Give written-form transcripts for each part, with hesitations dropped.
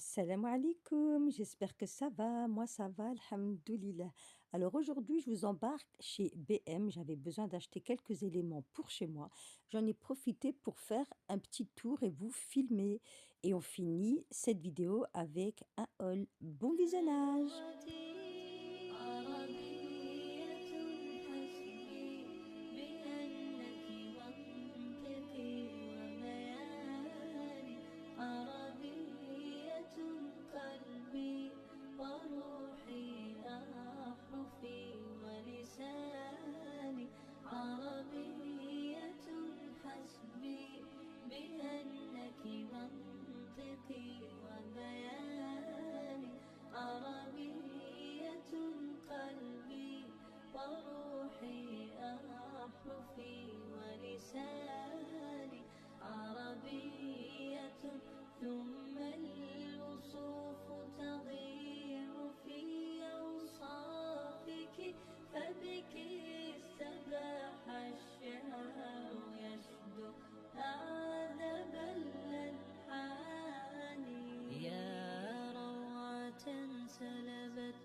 Salam alaikum, j'espère que ça va. Moi, ça va, alhamdoulilah. Alors aujourd'hui, je vous embarque chez BM. J'avais besoin d'acheter quelques éléments pour chez moi. J'en ai profité pour faire un petit tour et vous filmer. Et on finit cette vidéo avec un haul. Bon visionnage! وروحي أحرفي ولساني عربية حسبي بأنك منطقي وبياني عربية قلبي وروحي أحرفي ولساني عربية ثم الوصوف تضيع في أوصافك فبك استباح الشعر يشدو أعذب الألحان يا روعة سلبت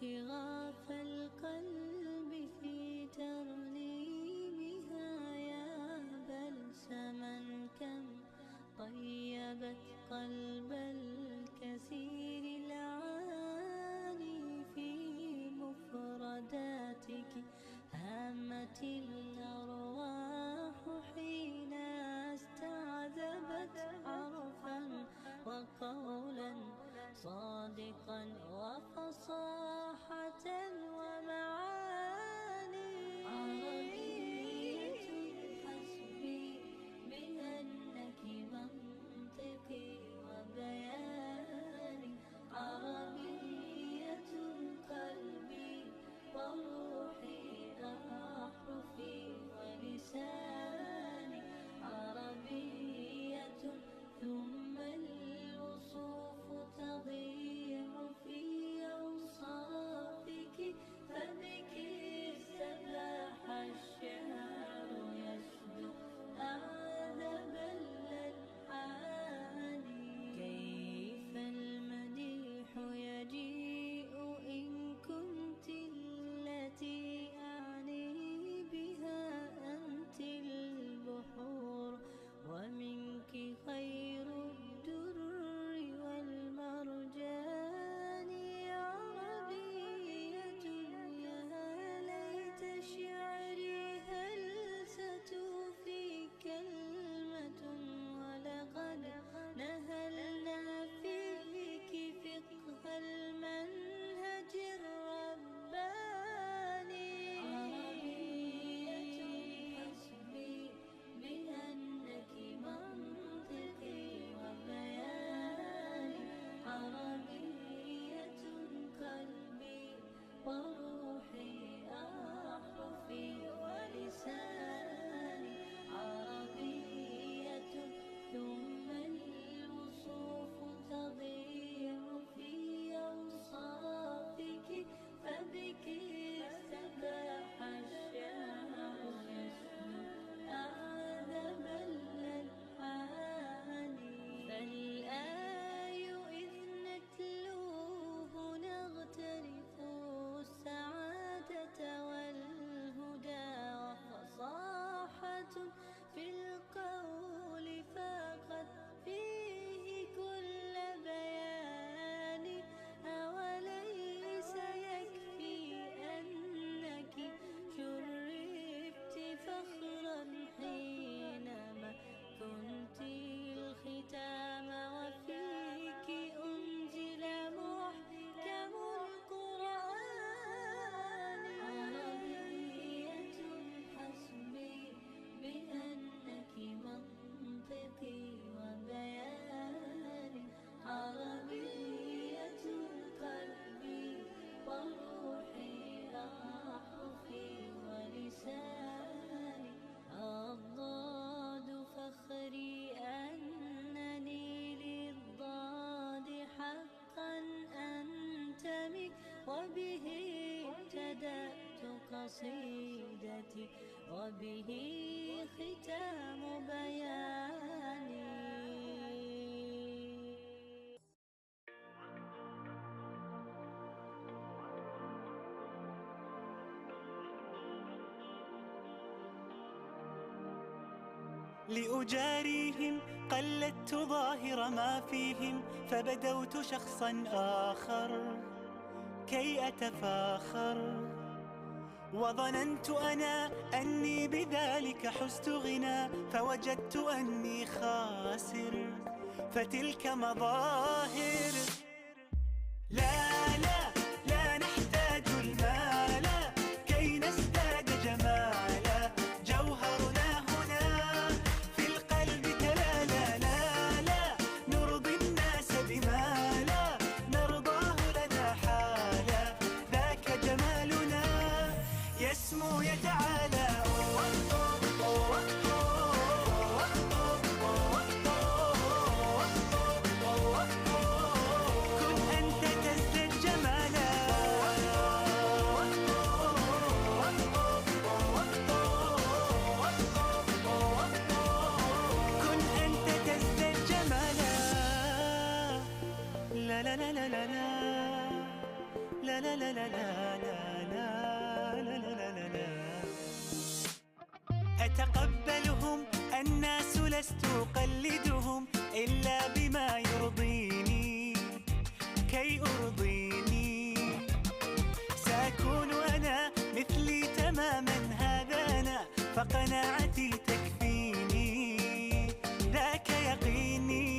شغاف القلب في ترنيمها يا بلسما كم طيبت قلب الكثير العاني في مفرداتك هامت الأرواح حين استعذبت عرفا وقولا صادقا وفصاحة ومعاني عربية حسبي بأنك منطقي وبياني عربية قلبي وروحي أحرفي ولساني عربية ثم الوصوف تضيع في أوصافك فبك استباح الشعر يشدو أعذب الألحان كيف المديح يجيء إن كنت التي أعني بها أنت البحور ومنك خير الدر والمرجان عربية يا ليت شعري هل ستوفي كلمة ولقد نهلنا فيك فقه المنهج الرباني عربية حسبي بأنك منطقي وبياني عربية قلبي وروحي أحرفي ولساني عربية ثم الوصوف تضيع في أوصافك فبك استباح الشعر يشدو أعذب الألحان فالآي إذ نتلوه نغترف السعادة والهدى وفصاحة في القول فقد فيه كل بيان أوليس يكفي أنك شرفت فخرا حينما كنت الختام وفيك أنزل محكم القرآن عربية حسبي بأنك منطقي وبياني عربية قلبي وروحي أحرفي ولساني الضاد فخري أنني للضاد حقا أنتمي وبه ابتدأت قصيدتي وبه ختام بياني. لأجاريهم قلدت ظاهر ما فيهم، فبدوت شخصا آخر كي أتفاخر، وظننت أنا أني بذلك حزت غنى، فوجدت أني خاسر، فتلك مظاهر. لا لا لا نحتاج المال كي نزداد جمالا، جوهرنا هنا في القلب تلالا. لا لا نرضي الناس بما لا نرضاه لنا حالا، ذاك جمالنا يسمو يتعالى. أتقبلهم الناس لست أقلدهم إلا بما يرضيني كي أرضيني، سأكون أنا مثلي تماما، هذا أنا فقناعتي تكفيني، ذاك يقيني.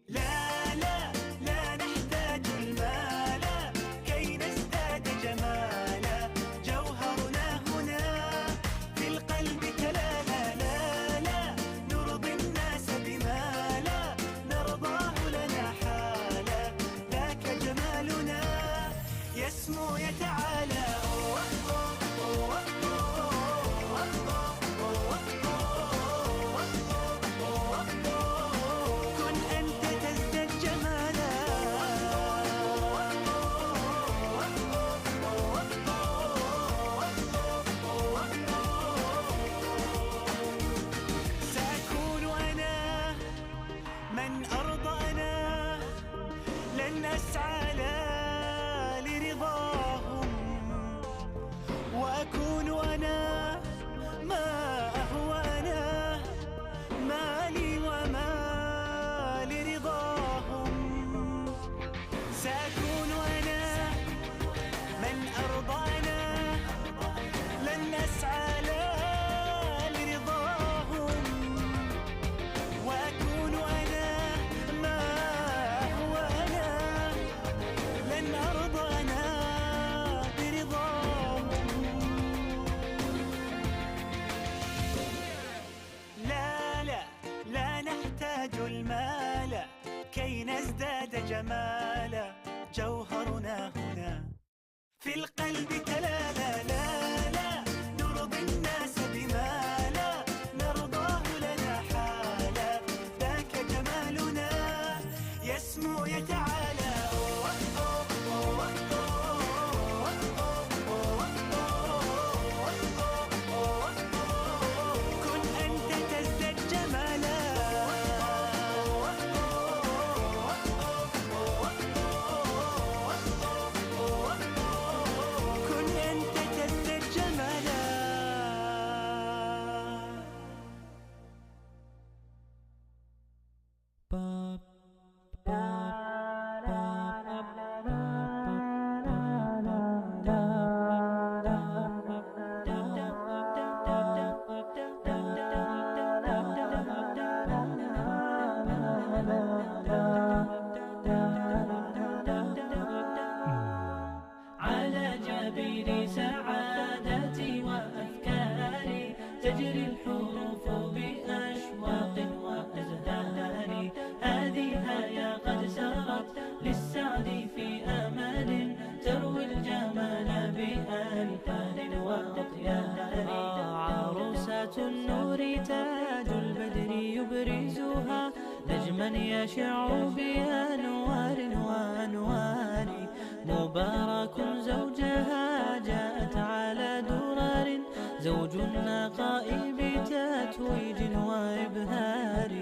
لا لا لا نحتاج المال كي نزداد جمالا، جوهرنا هنا في القلب تلالا. لا لا نرضي الناس بما لا نرضاه لنا حالا، ذاك جمالنا يسمو يتعالى. كن أنت تزداد جمالا. سأكون أنا من أرضى أنا، لن أسعى لا لرضاهم، وأكون أنا ما أهوى أنا، مالي وما لرضاهم. سأكون أنا من أرضى أنا، لن أسعى لا لرضاهم، وأكون أنا ما هو أنا، لن أرضى أنا برضاهم. لا لا لا نحتاج المال كي نزداد جمالا، جوهرنا هنا في القلب تلالا. لا لا نرضي الناس بما لا نرضاه لنا حالا، ذاك جمالنا يسمو يتعالى. كن أنت تزداد جمالا. كن أنت تزداد جمالا. على جبين سعادتي وأفكاري تجري الحروف بأشواق وأزهار، هذه هيا قد سرت للسعد في أمل، تروي الجمال بألحان وأطيار. عروسة النور تاج البدر يبرزها، نجما يشع بأنوار وأنوار، مبارك زوجها جاءت على درر، زوج النقاء بتتويج وإبهار.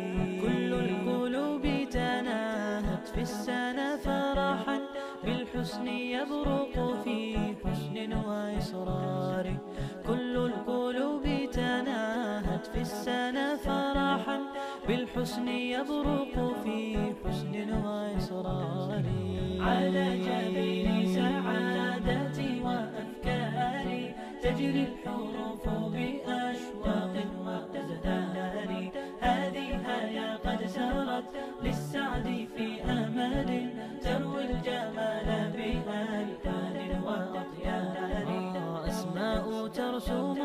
كل القلوب تناهت في السنة فرحا، بالحسن يبرق في حسن وإصرار. كل القلوب تناهت في السنة الحسن يبرق في حسن وإصرار. على جبين سعادتي وأفكاري تجري الحروف بأشواق وأزهار. هذه هيا قد سرت للسعد في أمل تروي الجمال بألحان وأطيار. أسماء ترسم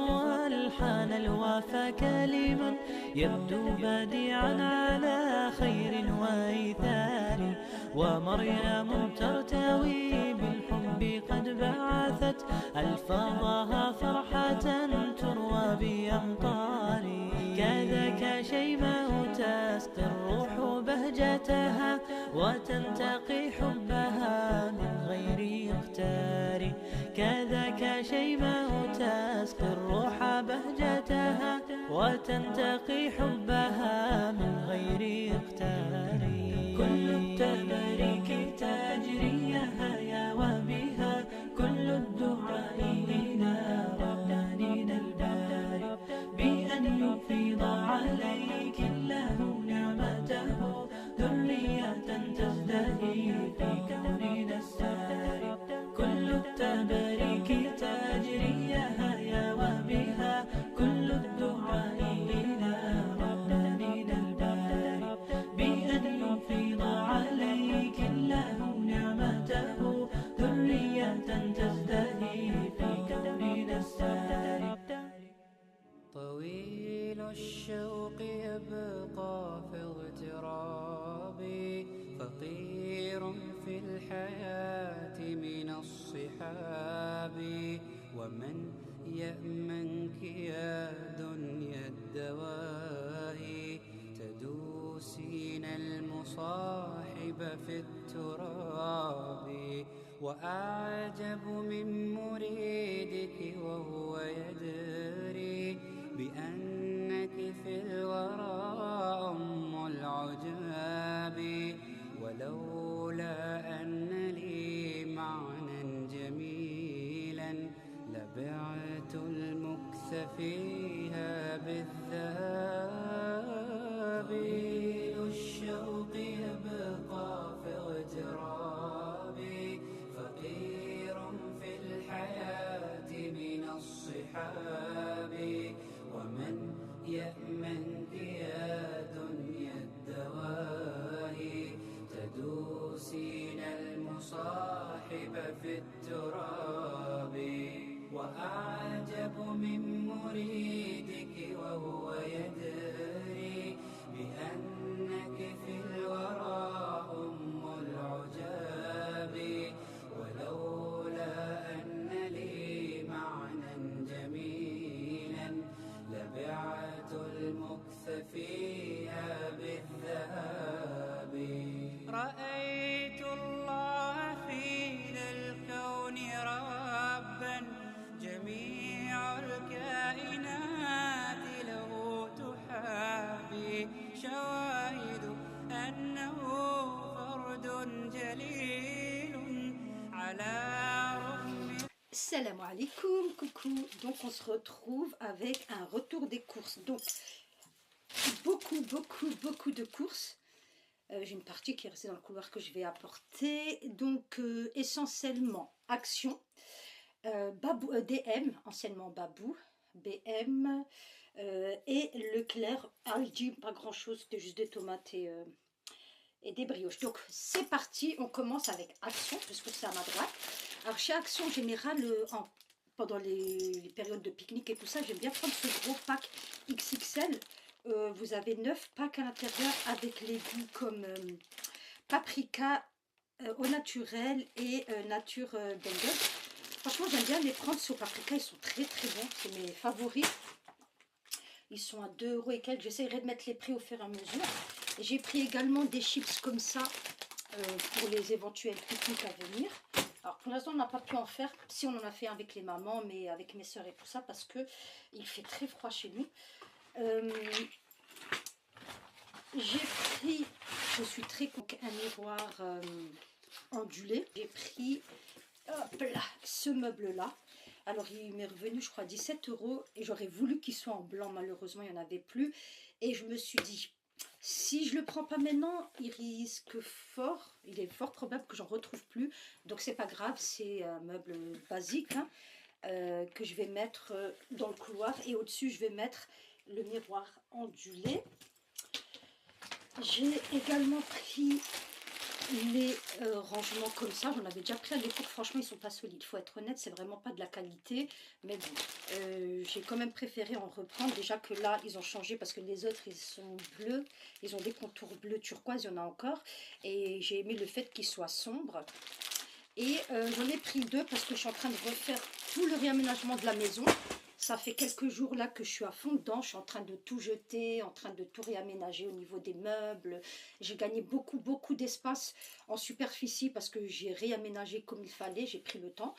ألحان الوفا كلمة يبدو بديعا على خير وإيثار. ومريم ترتوي بالحب قد بعثت ألفاظها فرحة تروى بأمطار. كذاك شيماء تسقي الروح بهجتها وتنتقي حبها من غير اختار. كذاك شيماء تسقي الروح بهجتها وتنتقي حبها من غير اختار. كل التباريك تجري هيا وبها كل الدعاء إلى ربنا الباري بأن يفيض عليك الله نعمته ذرية تزدهي في كوننا الساري. كل التباريك تجري هيا وبها كل الدعاء إلى ربنا الباري بأن يفيض عليك الله نعمته ذرية تزدهي في كوننا الساري. طويل الشوق يبقى في اغترابي فقير في الحياة من الصحاب. ومن يأمنك يا دنيا الدواهي تدوسين المصاحب في التراب. وأعجب من مريدك وهو يدري بأنك في الورى أم العجاب. ولولا أن لي معنى جميلا لبعت المكث فيها بالذهب. الشوق يبقى في اغترابي فقير في الحياة من الصحاب. ومن يأمنك يا دنيا الدواهي تدوسين المصاحب في التراب. وأعجب من مريدك وهو يدري بأنك في الورى أم العجاب. ولولا أن لي معنى جميلا لبعت المكث فيها بالذهب. رأيت الله في ذا الكون ربا جميع الكائنات له تحابي. شواهد أنه فرد جليل على رغم. Salam alaikum, coucou. Donc on se retrouve avec un retour des courses. Donc beaucoup de courses. J'ai une partie qui est restée dans le couloir que je vais apporter. Donc essentiellement Action, Babou, DM, anciennement Babou, BM et Leclerc. Aldi, pas grand chose, c'était juste des tomates et des brioches. Donc c'est parti, on commence avec Action, puisque c'est à ma droite. Alors chez Action en général, pendant les périodes de pique-nique et tout ça, j'aime bien prendre ce gros pack XXL. Vous avez 9 packs à l'intérieur avec les goûts comme paprika, au naturel et nature Bengal. Franchement j'aime bien les prendre, ceux au paprika, ils sont très bons, c'est mes favoris. Ils sont à 2 € et quelques, j'essaierai de mettre les prix au fur et à mesure. J'ai pris également des chips comme ça pour les éventuels pique-niques à venir. Alors pour l'instant on n'a pas pu en faire, si on en a fait un avec les mamans, mais avec mes soeurs et tout ça, parce que il fait très froid chez nous. J'ai pris, je suis très contente, un miroir ondulé. J'ai pris hop là, ce meuble là. Alors il m'est revenu je crois 17 € et j'aurais voulu qu'il soit en blanc, malheureusement il n'y en avait plus. Et je me suis dit, Si je le prends pas maintenant, il risque fort, il est fort probable que j'en retrouve plus. Donc c'est pas grave, c'est un meuble basique hein, que je vais mettre dans le couloir. Et au-dessus, je vais mettre le miroir ondulé. J'ai également pris les rangements comme ça. J'en avais déjà pris à l'époque. Franchement, ils sont pas solides. Faut être honnête, c'est vraiment pas de la qualité. Mais bon, j'ai quand même préféré en reprendre. Déjà que là, ils ont changé parce que les autres, ils sont bleus. Ils ont des contours bleu turquoise, il y en a encore. Et j'ai aimé le fait qu'ils soient sombres. Et j'en ai pris deux parce que je suis en train de refaire tout le réaménagement de la maison. Ça fait quelques jours là que je suis à fond dedans. Je suis en train de tout jeter, en train de tout réaménager au niveau des meubles. J'ai gagné beaucoup d'espace en superficie parce que j'ai réaménagé comme il fallait. J'ai pris le temps.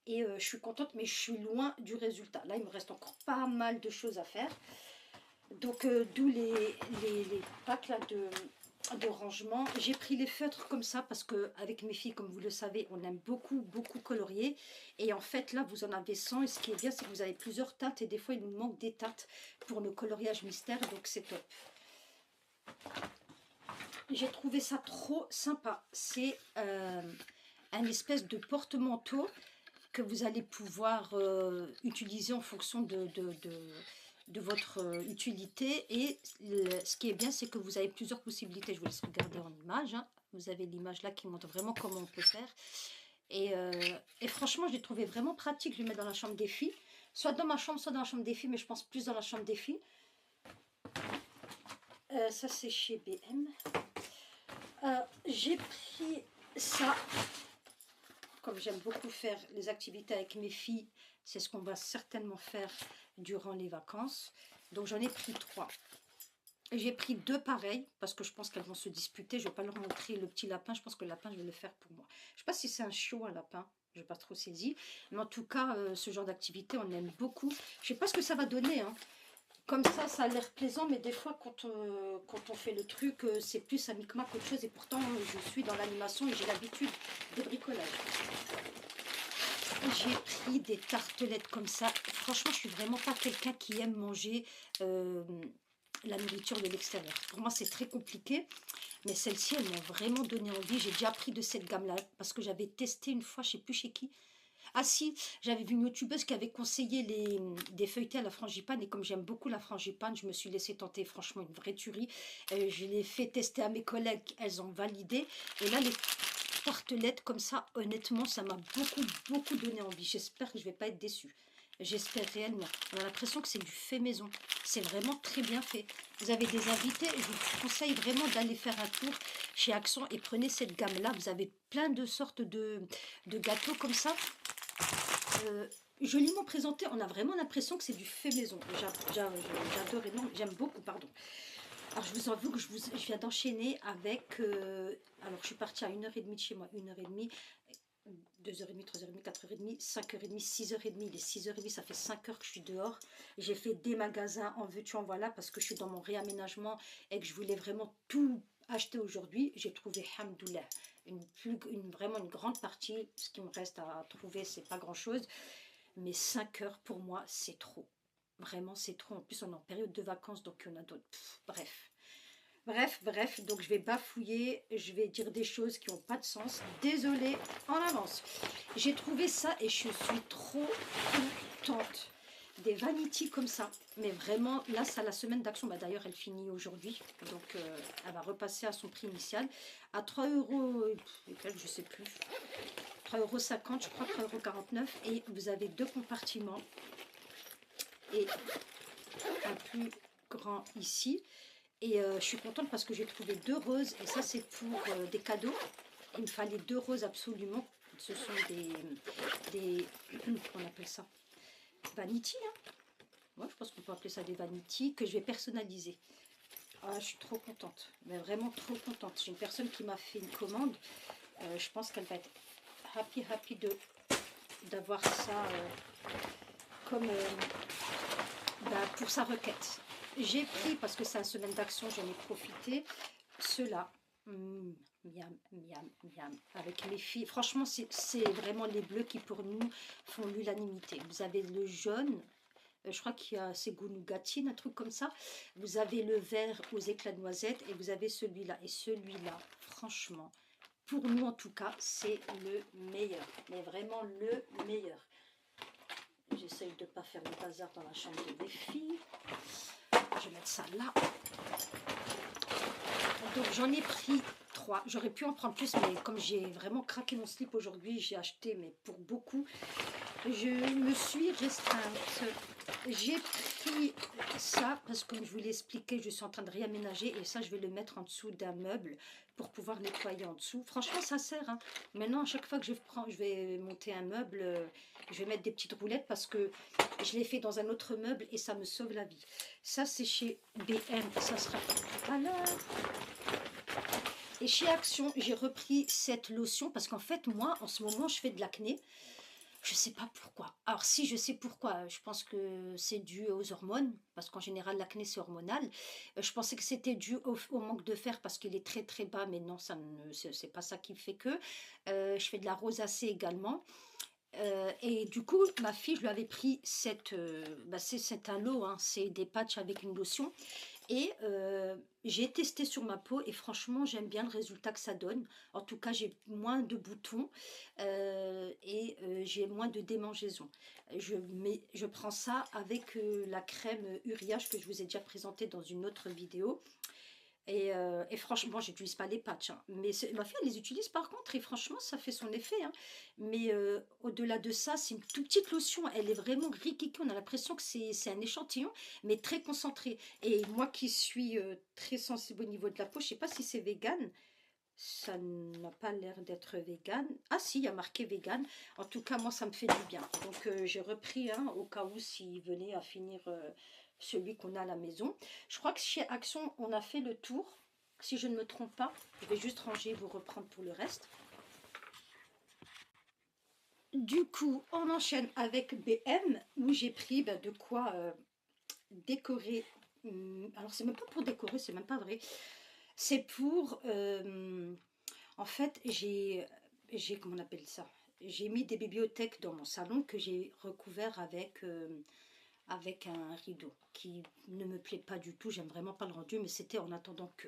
Et je suis contente, mais je suis loin du résultat. Là, il me reste encore pas mal de choses à faire. Donc, d'où les packs là de rangement. J'ai pris les feutres comme ça parce que avec mes filles, comme vous le savez, on aime beaucoup colorier. Et en fait, là, vous en avez 100. Et ce qui est bien, c'est que vous avez plusieurs teintes. Et des fois, il nous manque des teintes pour le coloriage mystère. Donc, c'est top. J'ai trouvé ça trop sympa. C'est un espèce de porte-manteau que vous allez pouvoir utiliser en fonction de votre utilité. Et ce qui est bien, c'est que vous avez plusieurs possibilités. Je vous laisse regarder en image. Hein. Vous avez l'image là qui montre vraiment comment on peut faire. Et franchement, je l'ai trouvé vraiment pratique. Je le mets dans la chambre des filles. Soit dans ma chambre, soit dans la chambre des filles. Mais je pense plus dans la chambre des filles. Ça, c'est chez BM. J'ai pris ça. Comme j'aime beaucoup faire les activités avec mes filles, c'est ce qu'on va certainement faire durant les vacances. Donc j'en ai pris 3. J'ai pris 2 pareils, parce que je pense qu'elles vont se disputer. Je ne vais pas leur montrer le petit lapin. Je pense que le lapin, je vais le faire pour moi. Je ne sais pas si c'est un chiot, un lapin. Je n'ai pas trop saisi. Mais en tout cas, ce genre d'activité, on aime beaucoup. Je ne sais pas ce que ça va donner, hein. Comme ça a l'air plaisant, mais des fois, quand on fait le truc, c'est plus un micmac qu'autre chose. Et pourtant, je suis dans l'animation et j'ai l'habitude des bricolages. J'ai pris des tartelettes comme ça. Franchement, je suis vraiment pas quelqu'un qui aime manger la nourriture de l'extérieur. Pour moi, c'est très compliqué. Mais celles-ci, elles m'ont vraiment donné envie. J'ai déjà pris de cette gamme-là parce que j'avais testé une fois, je sais plus chez qui. Ah si, j'avais vu une youtubeuse qui avait conseillé des feuilletés à la frangipane. Et comme j'aime beaucoup la frangipane, je me suis laissé tenter. Franchement, une vraie tuerie. Je l'ai fait tester à mes collègues. Elles ont validé. Et là, les tartelettes comme ça, honnêtement, ça m'a beaucoup donné envie. J'espère que je ne vais pas être déçue. J'espère réellement. On a l'impression que c'est du fait maison. C'est vraiment très bien fait. Vous avez des invités. Je vous conseille vraiment d'aller faire un tour chez Accent et prenez cette gamme-là. Vous avez plein de sortes de gâteaux comme ça. Joliment présenté. On a vraiment l'impression que c'est du fait maison. J'adore énormément. J'aime beaucoup, pardon. Alors, je vous avoue que je viens d'enchaîner avec... alors, je suis partie à 1h30 de chez moi. 1h30, 2h30, 3h30, 4h30, 5h30, 6h30. Les 6h30, ça fait 5 heures que je suis dehors. J'ai fait des magasins en veux-tu, en voilà, parce que je suis dans mon réaménagement et que je voulais vraiment tout acheter aujourd'hui. J'ai trouvé, hamdoulah, vraiment une grande partie. Ce qui me reste à trouver, c'est pas grand-chose. Mais 5 heures, pour moi, c'est trop. Vraiment, c'est trop. En plus, on est en période de vacances, donc on a d'autres... Bref, donc je vais bafouiller, je vais dire des choses qui n'ont pas de sens. Désolée en avance. J'ai trouvé ça et je suis trop contente. Des vanities comme ça. Mais vraiment, là, c'est la semaine d'action. Bah, d'ailleurs, elle finit aujourd'hui. Donc, elle va repasser à son prix initial. À 3 €, je sais plus. 3,50 €, je crois, 3,49 €. Et vous avez 2 compartiments. Et un plus grand ici. Et je suis contente parce que j'ai trouvé 2 roses. Et ça, c'est pour des cadeaux. Il me fallait 2 roses absolument. Ce sont des comment on appelle ça? Vanity. Hein. Ouais, je pense qu'on peut appeler ça des vanity. Que je vais personnaliser. Ah, je suis trop contente. Mais vraiment trop contente. J'ai une personne qui m'a fait une commande. Je pense qu'elle va être happy d'avoir ça comme pour sa requête. J'ai pris, parce que c'est la semaine d'action, j'en ai profité, ceux-là, miam, avec mes filles. Franchement, c'est vraiment les bleus qui, pour nous, font l'unanimité. Vous avez le jaune, Je crois qu'il y a, c'est goût nougatine, un truc comme ça. Vous avez le vert aux éclats de noisette et vous avez celui-là. Et celui-là, franchement, pour nous en tout cas, c'est le meilleur. Mais vraiment le meilleur. J'essaye de ne pas faire le bazar dans la chambre des filles. Je vais mettre ça là. Donc j'en ai pris 3. J'aurais pu en prendre plus, mais comme j'ai vraiment craqué mon slip aujourd'hui, j'ai acheté, mais pour beaucoup. Je me suis restreinte. J'ai pris ça parce que comme je vous l'ai expliqué, je suis en train de réaménager et ça, je vais le mettre en dessous d'un meuble pour pouvoir nettoyer en dessous. Franchement, ça sert. Hein. Maintenant, à chaque fois que je vais monter un meuble, je vais mettre des petites roulettes parce que je l'ai fait dans un autre meuble et ça me sauve la vie. Ça, c'est chez BM. Ça sera tout à l'heure. Et chez Action, j'ai repris cette lotion parce qu'en fait, moi, en ce moment, je fais de l'acné. Je ne sais pas pourquoi. Alors si je sais pourquoi, je pense que c'est dû aux hormones, parce qu'en général l'acné c'est hormonal. Je pensais que c'était dû au manque de fer parce qu'il est très très bas, mais non, ça ne c'est pas ça qui fait que. Je fais de la rosacée également. Et du coup, ma fille, je lui avais pris c'est un lot, hein, c'est des patchs avec une lotion. Et j'ai testé sur ma peau et franchement, j'aime bien le résultat que ça donne. En tout cas, j'ai moins de boutons et j'ai moins de démangeaisons. Je prends ça avec la crème Uriage que je vous ai déjà présentée dans une autre vidéo. Et franchement, j'utilise pas les patchs, hein. Mais ma fille, elle les utilise par contre, et franchement, ça fait son effet. Hein. Mais au-delà de ça, c'est une toute petite lotion. Elle est vraiment rikiki. On a l'impression que c'est un échantillon, mais très concentré. Et moi qui suis très sensible au niveau de la peau, je sais pas si c'est vegan. Ça n'a pas l'air d'être vegan. Ah si, il y a marqué vegan. En tout cas, moi, ça me fait du bien. Donc, j'ai repris au cas où s'il venait à finir celui qu'on a à la maison. Je crois que chez Action, on a fait le tour. Si je ne me trompe pas, je vais juste ranger et vous reprendre pour le reste. Du coup, on enchaîne avec BM, où j'ai pris de quoi décorer. Alors, c'est même pas pour décorer, c'est même pas vrai. C'est pour... en fait, comment on appelle ça? J'ai mis des bibliothèques dans mon salon que j'ai recouvert avec un rideau qui ne me plaît pas du tout. J'aime vraiment pas le rendu, mais c'était en attendant que.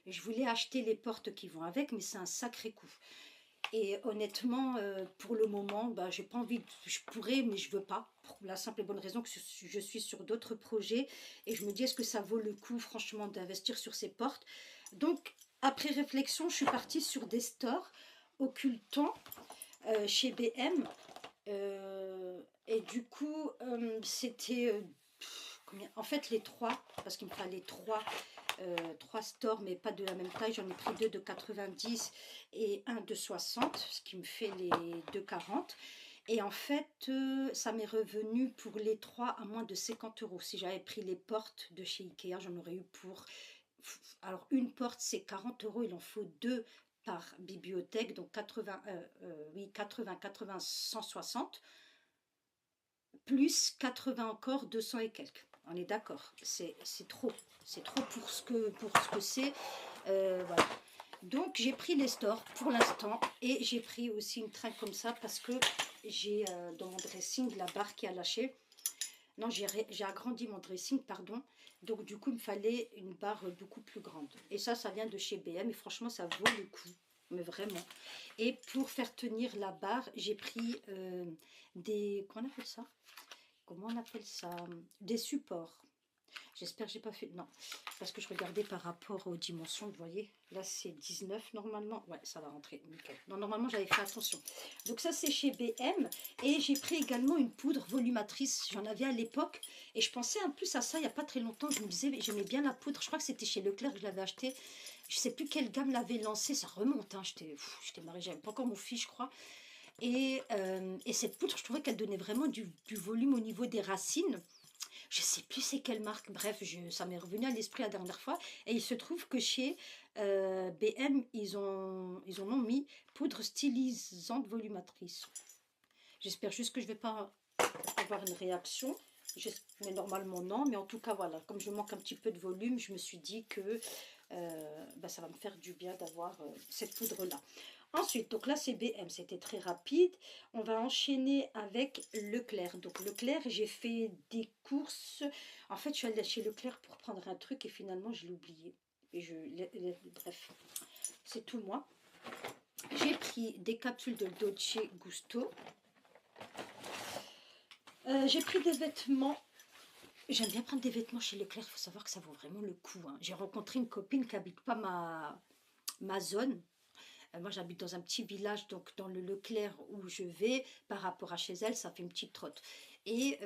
Je voulais acheter les portes qui vont avec, mais c'est un sacré coup. Et honnêtement, pour le moment, j'ai pas envie, je pourrais, mais je veux pas. Pour la simple et bonne raison que je suis sur d'autres projets. Et je me dis, est-ce que ça vaut le coup, franchement, d'investir sur ces portes? Donc, après réflexion, je suis partie sur des stores occultants chez BM. Et du coup, c'était... en fait, les 3, parce qu'il me fallait 3 stores, mais pas de la même taille. J'en ai pris 2 de 90 et un de 60, ce qui me fait les 2,40. Et en fait, ça m'est revenu pour les 3 à moins de 50 €. Si j'avais pris les portes de chez Ikea, j'en aurais eu pour... Alors, une porte, c'est 40 €. Il en faut 2 par bibliothèque, donc 80, 160, plus 80 encore, 200 et quelques. On est d'accord, c'est trop. C'est trop pour ce que c'est. Voilà. Donc, j'ai pris les stores pour l'instant et j'ai pris aussi une tringle comme ça parce que j'ai dans mon dressing la barre qui a lâché. Non, j'ai agrandi mon dressing, pardon. Donc, du coup, il me fallait une barre beaucoup plus grande. Et ça vient de chez BM. Et franchement, ça vaut le coup. Mais vraiment. Et pour faire tenir la barre, j'ai pris des... Comment on appelle ça? Des supports. J'espère que j'ai pas fait... Non, parce que je regardais par rapport aux dimensions, vous voyez. Là, c'est 19 normalement. Ouais, ça va rentrer, nickel. Non, normalement, j'avais fait attention. Donc ça, c'est chez BM. Et j'ai pris également une poudre volumatrice. J'en avais à l'époque. Et je pensais en plus à ça il n'y a pas très longtemps. Je me disais, j'aimais bien la poudre. Je crois que c'était chez Leclerc que je l'avais acheté. Je sais plus quelle gamme l'avait lancé. Ça remonte, hein. J'étais mariée. J'avais pas encore mon fils, je crois. Et cette poudre, je trouvais qu'elle donnait vraiment du volume au niveau des racines. Je ne sais plus c'est quelle marque, bref, ça m'est revenu à l'esprit la dernière fois. Et il se trouve que chez BM, ils en ont mis poudre stylisante volumatrice. J'espère juste que je ne vais pas avoir une réaction. Mais normalement non, mais en tout cas voilà, comme je manque un petit peu de volume, je me suis dit que ça va me faire du bien d'avoir cette poudre là. Ensuite, donc là c'est BM, c'était très rapide. On va enchaîner avec Leclerc. Donc Leclerc, j'ai fait des courses. En fait, je suis allée chez Leclerc pour prendre un truc et finalement je l'ai oublié. Et bref, c'est tout moi. J'ai pris des capsules de Dolce Gusto. J'ai pris des vêtements. J'aime bien prendre des vêtements chez Leclerc. Il faut savoir que ça vaut vraiment le coup, hein. J'ai rencontré une copine qui n'habite pas ma zone. Moi, j'habite dans un petit village, donc dans le Leclerc où je vais, par rapport à chez elle, ça fait une petite trotte. Et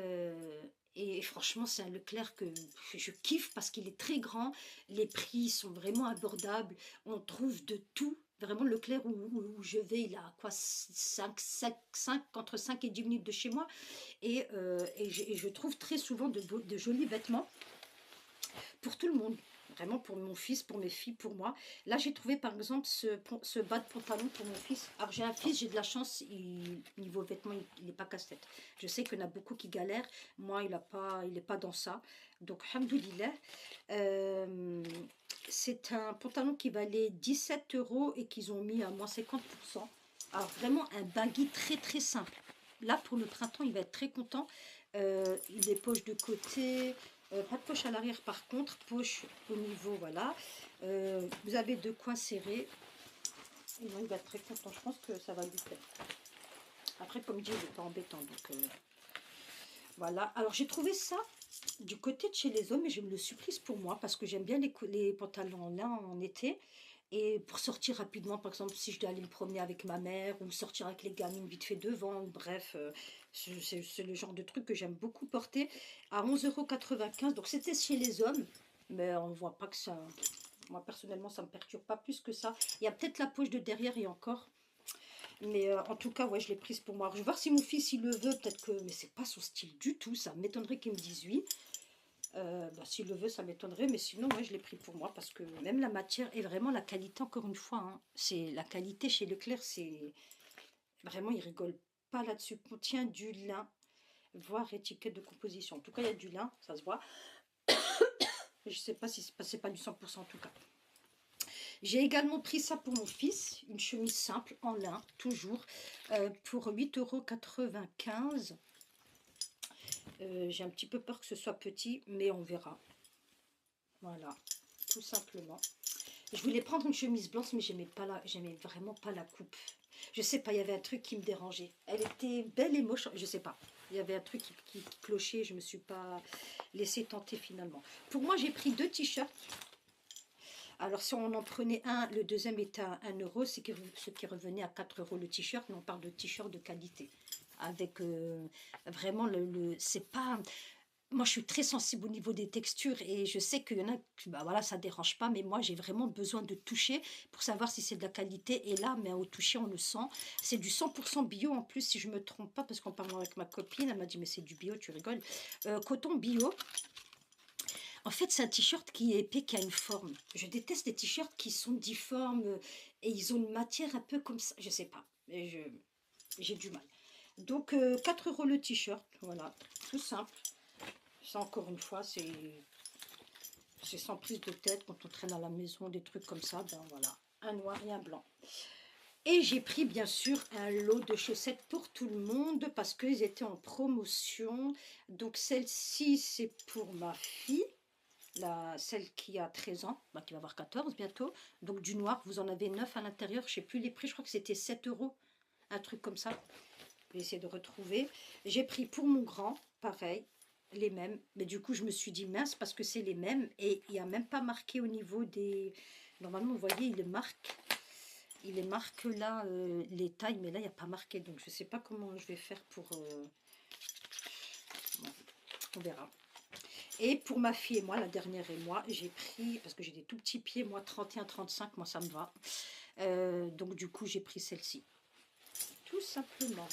franchement, c'est un Leclerc que je kiffe parce qu'il est très grand. Les prix sont vraiment abordables. On trouve de tout. Vraiment, le Leclerc où je vais, il a quoi, entre 5 et 10 minutes de chez moi. Et je trouve très souvent de jolis vêtements pour tout le monde. Vraiment pour mon fils, pour mes filles, pour moi. Là, j'ai trouvé par exemple ce bas de pantalon pour mon fils. Alors, j'ai un fils, j'ai de la chance, niveau vêtements, il n'est pas casse-tête. Je sais qu'il y en a beaucoup qui galèrent. Moi, il n'est pas dans ça. Donc, alhamdoulilah. C'est un pantalon qui valait 17 € et qu'ils ont mis à moins 50%. Alors, vraiment, un baggy très, très simple. Là, pour le printemps, il va être très content. Il est poche de côté. Pas de poche à l'arrière par contre, poche au niveau, voilà. Vous avez de quoi serrer. Et donc, il va être très content, je pense que ça va lui plaire. Après, comme dit, il n'est pas embêtant, donc voilà. Alors, j'ai trouvé ça du côté de chez les hommes et je me le suis prise pour moi parce que j'aime bien les pantalons en lin en été. Et pour sortir rapidement, par exemple, si je dois aller me promener avec ma mère ou sortir avec les gamines vite fait devant, bref, c'est le genre de truc que j'aime beaucoup porter à 11,95 €. Donc c'était chez les hommes, mais on ne voit pas que ça... Moi personnellement, ça ne me perturbe pas plus que ça. Il y a peut-être la poche de derrière et encore. Mais en tout cas, ouais, je l'ai prise pour moi. Alors, je vais voir si mon fils, il le veut, peut-être que... Mais c'est pas son style du tout, ça m'étonnerait qu'il me dise oui. S'il le veut, ça m'étonnerait, mais sinon, moi, je l'ai pris pour moi parce que même la matière et vraiment la qualité, encore une fois, hein, c'est la qualité chez Leclerc, c'est vraiment, il rigole pas là-dessus. Contient du lin, voire étiquette de composition. En tout cas, il y a du lin, ça se voit. Je sais pas si c'est pas du 100% en tout cas. J'ai également pris ça pour mon fils, une chemise simple en lin, toujours, pour 8,95 €. J'ai un petit peu peur que ce soit petit, mais on verra. Voilà, tout simplement. Je voulais prendre une chemise blanche, mais j'aimais vraiment pas la coupe. Je sais pas, il y avait un truc qui me dérangeait. Elle était belle et moche, je sais pas. Il y avait un truc qui clochait, je me suis pas laissé tenter finalement. Pour moi, j'ai pris 2 t-shirts. Alors, si on en prenait un, le deuxième était à 1 €, ce qui revenait à 4 € le t-shirt, mais on parle de t-shirt de qualité. Avec vraiment c'est pas... Moi, je suis très sensible au niveau des textures et je sais qu'il y en a, bah voilà, ça dérange pas, mais moi, j'ai vraiment besoin de toucher pour savoir si c'est de la qualité. Et là, mais au toucher, on le sent. C'est du 100% bio en plus, si je me trompe pas, parce qu'en parlant avec ma copine, elle m'a dit, mais c'est du bio, tu rigoles. Coton bio. En fait, c'est un t-shirt qui est épais, qui a une forme. Je déteste les t-shirts qui sont difformes et ils ont une matière un peu comme ça. Je sais pas, mais j'ai du mal. Donc, 4 € le t-shirt, voilà, tout simple. Ça, encore une fois, c'est sans prise de tête. Quand on traîne à la maison, des trucs comme ça, ben voilà, un noir et un blanc. Et j'ai pris, bien sûr, un lot de chaussettes pour tout le monde parce qu'ils étaient en promotion. Donc, celle-ci, c'est pour ma fille. Celle qui a 13 ans, bah, qui va avoir 14 bientôt. Donc, du noir, vous en avez 9 à l'intérieur. Je ne sais plus les prix, je crois que c'était 7 €. Un truc comme ça. Je vais essayer de retrouver. J'ai pris pour mon grand, pareil, les mêmes. Mais du coup, je me suis dit mince parce que c'est les mêmes. Et il n'y a même pas marqué au niveau des... Normalement, vous voyez, il est marqué là, les tailles. Mais là, il n'y a pas marqué. Donc, je ne sais pas comment je vais faire pour... Bon, on verra. Et pour ma fille et moi, la dernière et moi, j'ai pris... Parce que j'ai des tout petits pieds, moi, 31-35, moi, ça me va. Donc, du coup, j'ai pris celle-ci. Tout simplement.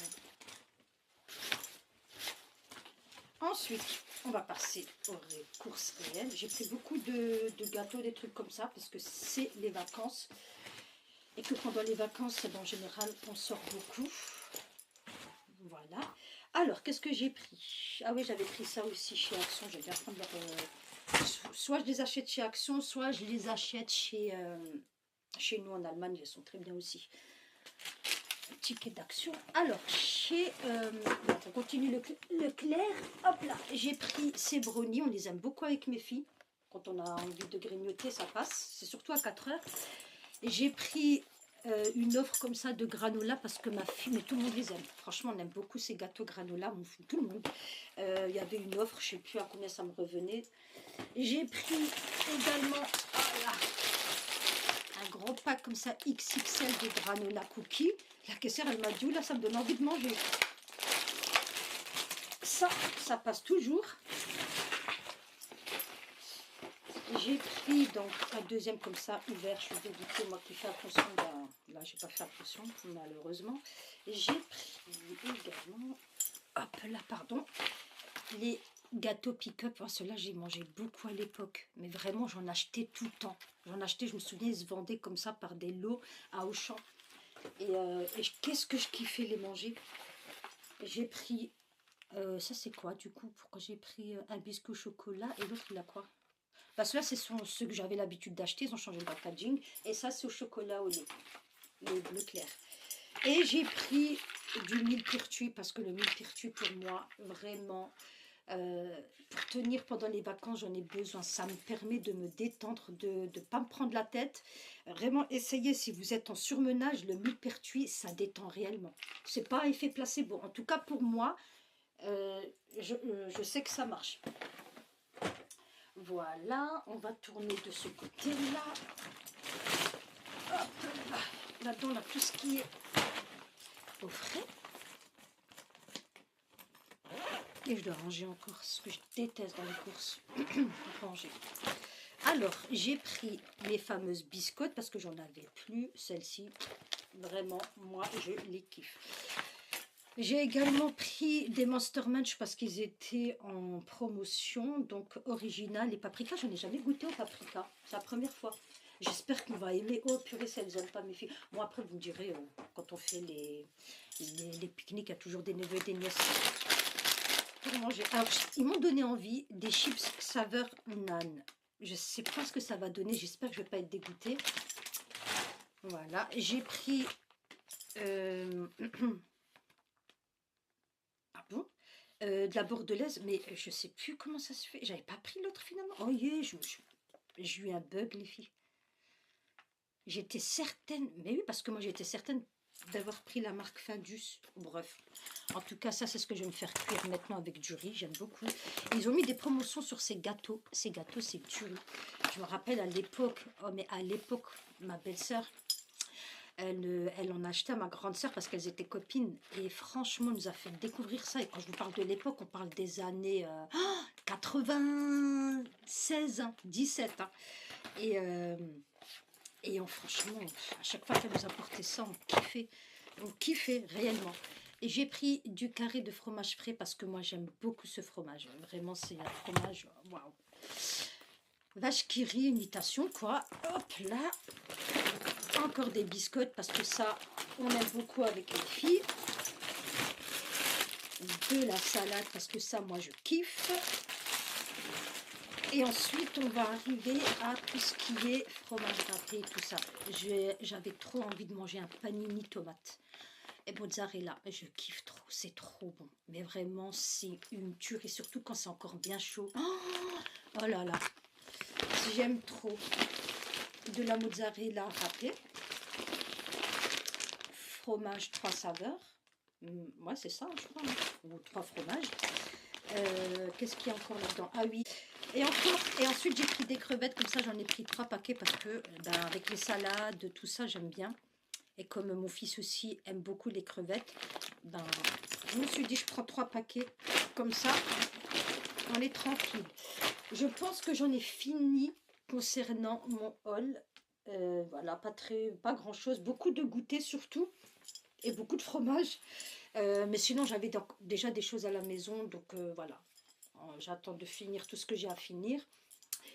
Ensuite, on va passer aux courses réelles. J'ai pris beaucoup de gâteaux, des trucs comme ça, parce que c'est les vacances. Et que pendant les vacances, en général, on sort beaucoup. Voilà. Alors, qu'est-ce que j'ai pris? Ah oui, j'avais pris ça aussi chez Action. J'aime bien prendre soit je les achète chez Action, soit je les achète chez nous en Allemagne. Elles sont très bien aussi. ticket d'action. Alors, on continue le clair. Hop là, j'ai pris ces brownies. On les aime beaucoup avec mes filles. Quand on a envie de grignoter, ça passe. C'est surtout à 4 heures. J'ai pris une offre comme ça de granola parce que ma fille, mais tout le monde les aime. Franchement, on aime beaucoup ces gâteaux granola, tout le monde. Il y avait une offre, je ne sais plus à combien ça me revenait. J'ai pris également un gros pack comme ça XXL de granola cookies. La caissière, elle m'a dit, là, ça me donne envie de manger. Ça passe toujours. J'ai pris donc un deuxième comme ça ouvert. Je suis dégoûtée, moi qui fais attention. Là, j'ai pas fait attention malheureusement. J'ai pris également, hop là, pardon, les gâteaux pick-up. Oh, ceux-là, j'ai mangé beaucoup à l'époque, mais vraiment, j'en achetais tout le temps. J'en achetais, je me souviens, ils se vendaient comme ça par des lots à Auchan. Et qu'est-ce que je kiffais les manger. J'ai pris, ça c'est quoi du coup? Pourquoi j'ai pris un biscuit au chocolat et l'autre il a quoi? Parce que là, ce sont ceux que j'avais l'habitude d'acheter. Ils ont changé de packaging. Et ça, c'est au chocolat au lait. Le bleu clair. Et j'ai pris du millepertuis. Parce que le millepertuis, pour moi, vraiment, pour tenir pendant les vacances, j'en ai besoin. Ça me permet de me détendre, de ne pas me prendre la tête. Vraiment, essayez, si vous êtes en surmenage, le millepertuis, ça détend réellement. C'est pas effet placebo. En tout cas, pour moi, je sais que ça marche. Voilà, on va tourner de ce côté-là. Hop là, là-dedans, on a tout ce qui est au frais. Et je dois ranger encore, ce que je déteste dans les courses. Ranger. Alors, j'ai pris mes fameuses biscottes parce que j'en avais plus. Celles-ci, vraiment, moi, je les kiffe. J'ai également pris des Monster Munch parce qu'ils étaient en promotion, donc original. Les paprikas, je n'ai jamais goûté au paprika, c'est la première fois. J'espère qu'on va aimer. Oh purée, si elles n'aiment pas mes filles. Bon, après, vous me direz, quand on fait les pique-niques, il y a toujours des neveux et des nièces pour manger. Alors, ils m'ont donné envie des chips saveur nan. Je ne sais pas ce que ça va donner, j'espère que je ne vais pas être dégoûtée. Voilà, j'ai pris... de la bordelaise, mais je sais plus comment ça se fait. J'avais pas pris l'autre finalement. Oh yeah, j'ai eu un bug les filles. J'étais certaine, mais oui, parce que moi j'étais certaine d'avoir pris la marque Findus. Bref, en tout cas ça c'est ce que je vais me faire cuire maintenant avec du riz, j'aime beaucoup. Ils ont mis des promotions sur ces gâteaux. Ces gâteaux c'est du riz. Je me rappelle à l'époque, oh mais à l'époque, ma belle-sœur, elle en a acheté à ma grande sœur parce qu'elles étaient copines. Et franchement, elle nous a fait découvrir ça. Et quand je vous parle de l'époque, on parle des années 96, hein, 17. Hein. Et franchement, à chaque fois qu'elle nous apportait ça, on kiffait réellement. Et j'ai pris du carré de fromage frais parce que moi, j'aime beaucoup ce fromage. Vraiment, c'est un fromage, waouh. Vache qui rit, imitation, quoi. Hop là. Encore des biscottes parce que ça on aime beaucoup avec les filles. De la salade parce que ça moi je kiffe. Et ensuite on va arriver à tout ce qui est fromage râpé et tout ça. J'avais trop envie de manger un panini tomate et mozzarella. Je kiffe trop, c'est trop bon. Mais vraiment c'est une tuerie, surtout quand c'est encore bien chaud. Oh là là, j'aime trop. De la mozzarella râpée, fromage 3 saveurs, ouais c'est ça je crois, hein. Ou 3 fromages. Qu'est-ce qu'il y a encore là-dedans? Ah oui, et ensuite j'ai pris des crevettes, comme ça j'en ai pris 3 paquets parce que avec les salades, tout ça j'aime bien. Et comme mon fils aussi aime beaucoup les crevettes, je me suis dit je prends 3 paquets, comme ça on est tranquille. Je pense que j'en ai fini concernant mon haul. Voilà, pas grand chose, beaucoup de goûter surtout et beaucoup de fromage, mais sinon j'avais déjà des choses à la maison, donc voilà, j'attends de finir tout ce que j'ai à finir.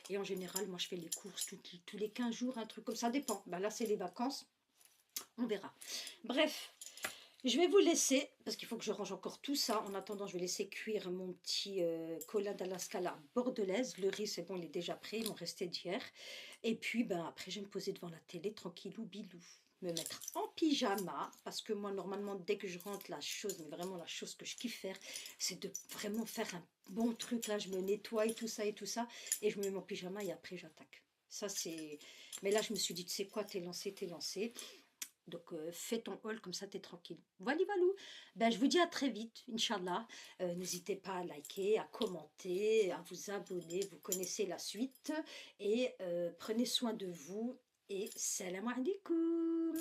Et en général moi je fais les courses tous les 15 jours, un truc comme ça, dépend. Là c'est les vacances, on verra. Bref, je vais vous laisser parce qu'il faut que je range encore tout ça. En attendant, je vais laisser cuire mon petit cola d'Alaska la bordelaise. Le riz, c'est bon, il est déjà prêt. Il m'en restait d'hier. Et puis, après, je vais me poser devant la télé, tranquillou, bilou. me mettre en pyjama, parce que moi, normalement, dès que je rentre, la chose, mais vraiment la chose que je kiffe faire, c'est de vraiment faire un bon truc, là, je me nettoie et tout ça, et je me mets mon pyjama, et après, j'attaque. Ça, c'est... Mais là, je me suis dit, tu sais quoi, t'es lancé, t'es lancé. Donc, fais ton haul, comme ça, t'es tranquille. Voilà, valou. Ben, je vous dis à très vite, Inch'Allah. N'hésitez pas à liker, à commenter, à vous abonner. Vous connaissez la suite. Et prenez soin de vous. Et salam alaikum.